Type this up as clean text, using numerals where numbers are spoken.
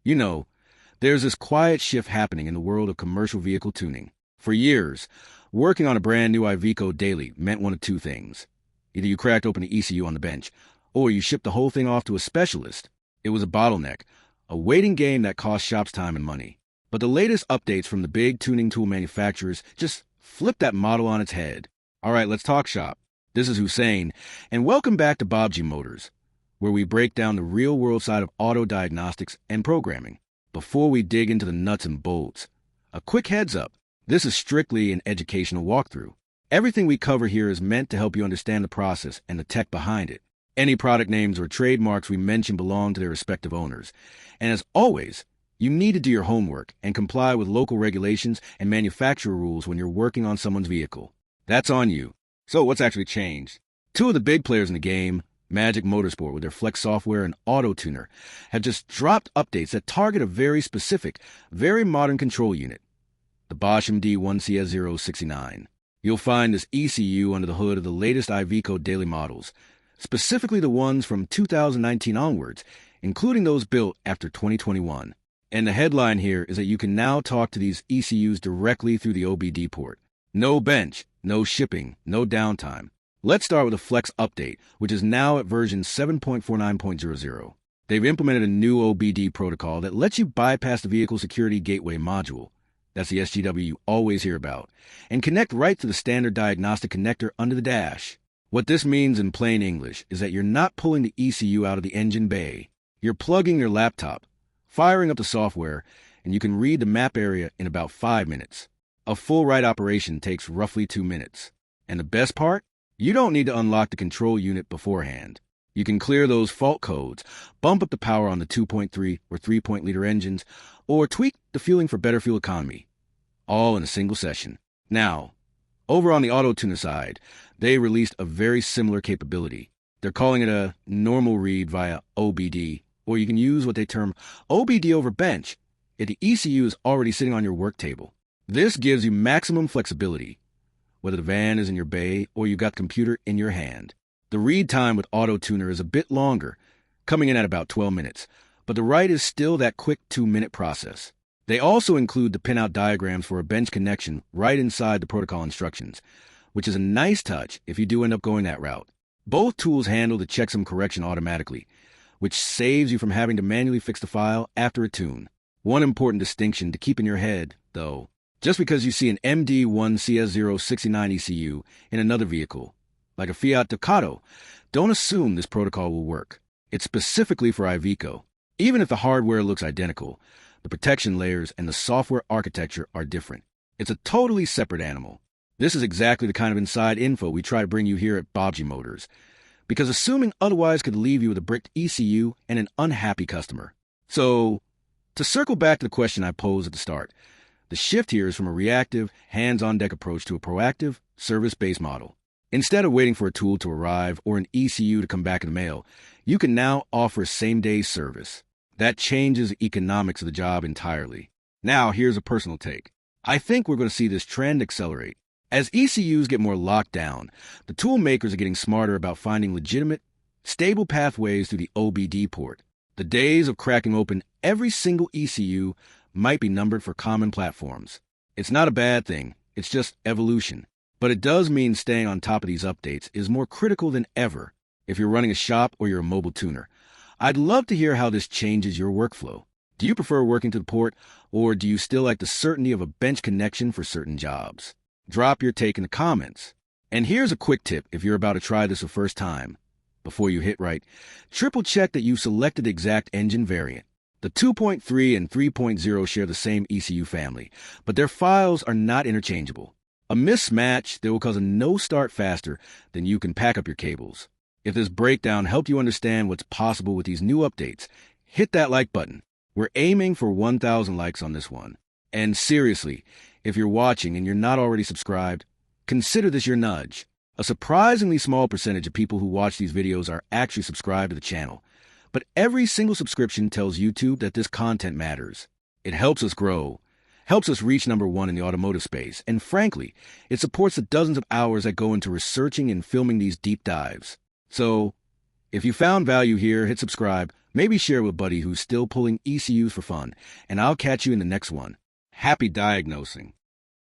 You know, there's this quiet shift happening in the world of commercial vehicle tuning. For years, working on a brand new Iveco Daily meant one of two things. Either you cracked open the ECU on the bench, or you shipped the whole thing off to a specialist. It was a bottleneck, a waiting game that cost shops time and money. But the latest updates from the big tuning tool manufacturers just flipped that model on its head. All right, let's talk shop. This is Hussein, and welcome back to Baabji Motors, where we break down the real-world side of auto diagnostics and programming. Before we dig into the nuts and bolts, a quick heads up. This is strictly an educational walkthrough. Everything we cover here is meant to help you understand the process and the tech behind it. Any product names or trademarks we mention belong to their respective owners. And as always, you need to do your homework and comply with local regulations and manufacturer rules when you're working on someone's vehicle. That's on you. So what's actually changed? Two of the big players in the game, Magic Motorsport with their Flex software and Autotuner, have just dropped updates that target a very specific, very modern control unit, the Bosch MD1CS069. You'll find this ECU under the hood of the latest Iveco Daily models, specifically the ones from 2019 onwards, including those built after 2021. And the headline here is that you can now talk to these ECUs directly through the OBD port. No bench, no shipping, no downtime. Let's start with a Flex update, which is now at version 7.49.00. They've implemented a new OBD protocol that lets you bypass the Vehicle Security Gateway module, that's the SGW you always hear about, and connect right to the standard diagnostic connector under the dash. What this means in plain English is that you're not pulling the ECU out of the engine bay. You're plugging your laptop, firing up the software, and you can read the map area in about 5 minutes. A full write operation takes roughly 2 minutes. And the best part? You don't need to unlock the control unit beforehand. You can clear those fault codes, bump up the power on the 2.3 or 3-liter engines, or tweak the fueling for better fuel economy, all in a single session. Now, over on the Autotuner side, they released a very similar capability. They're calling it a normal read via OBD, or you can use what they term OBD over bench if the ECU is already sitting on your work table. This gives you maximum flexibility, whether the van is in your bay or you've got the computer in your hand. The read time with Autotuner is a bit longer, coming in at about 12 minutes, but the write is still that quick 2-minute process. They also include the pinout diagrams for a bench connection right inside the protocol instructions, which is a nice touch if you do end up going that route. Both tools handle the checksum correction automatically, which saves you from having to manually fix the file after a tune. One important distinction to keep in your head, though. Just because you see an MD1CS069 ECU in another vehicle, like a Fiat Ducato, don't assume this protocol will work. It's specifically for Iveco. Even if the hardware looks identical, the protection layers and the software architecture are different. It's a totally separate animal. This is exactly the kind of inside info we try to bring you here at Baabji Motors, because assuming otherwise could leave you with a bricked ECU and an unhappy customer. So, to circle back to the question I posed at the start, the shift here is from a reactive, hands-on-deck approach to a proactive, service-based model. Instead of waiting for a tool to arrive or an ECU to come back in the mail, you can now offer same-day service. That changes the economics of the job entirely. Now, here's a personal take. I think we're going to see this trend accelerate. As ECUs get more locked down, the tool makers are getting smarter about finding legitimate, stable pathways through the OBD port. The days of cracking open every single ECU might be numbered for common platforms. It's not a bad thing, it's just evolution. But it does mean staying on top of these updates is more critical than ever if you're running a shop or you're a mobile tuner. I'd love to hear how this changes your workflow. Do you prefer working to the port, or do you still like the certainty of a bench connection for certain jobs? Drop your take in the comments. And here's a quick tip if you're about to try this the first time. Before you hit write, triple check that you've selected the exact engine variant. The 2.3 and 3.0 share the same ECU family, but their files are not interchangeable. A mismatch that will cause a no start faster than you can pack up your cables. If this breakdown helped you understand what's possible with these new updates, hit that like button. We're aiming for 1,000 likes on this one. And seriously, if you're watching and you're not already subscribed, consider this your nudge. A surprisingly small percentage of people who watch these videos are actually subscribed to the channel. But every single subscription tells YouTube that this content matters. It helps us grow, helps us reach #1 in the automotive space, and frankly, it supports the dozens of hours that go into researching and filming these deep dives. So, if you found value here, hit subscribe, Maybe share it with a buddy who's still pulling ECUs for fun, and I'll catch you in the next one. Happy diagnosing.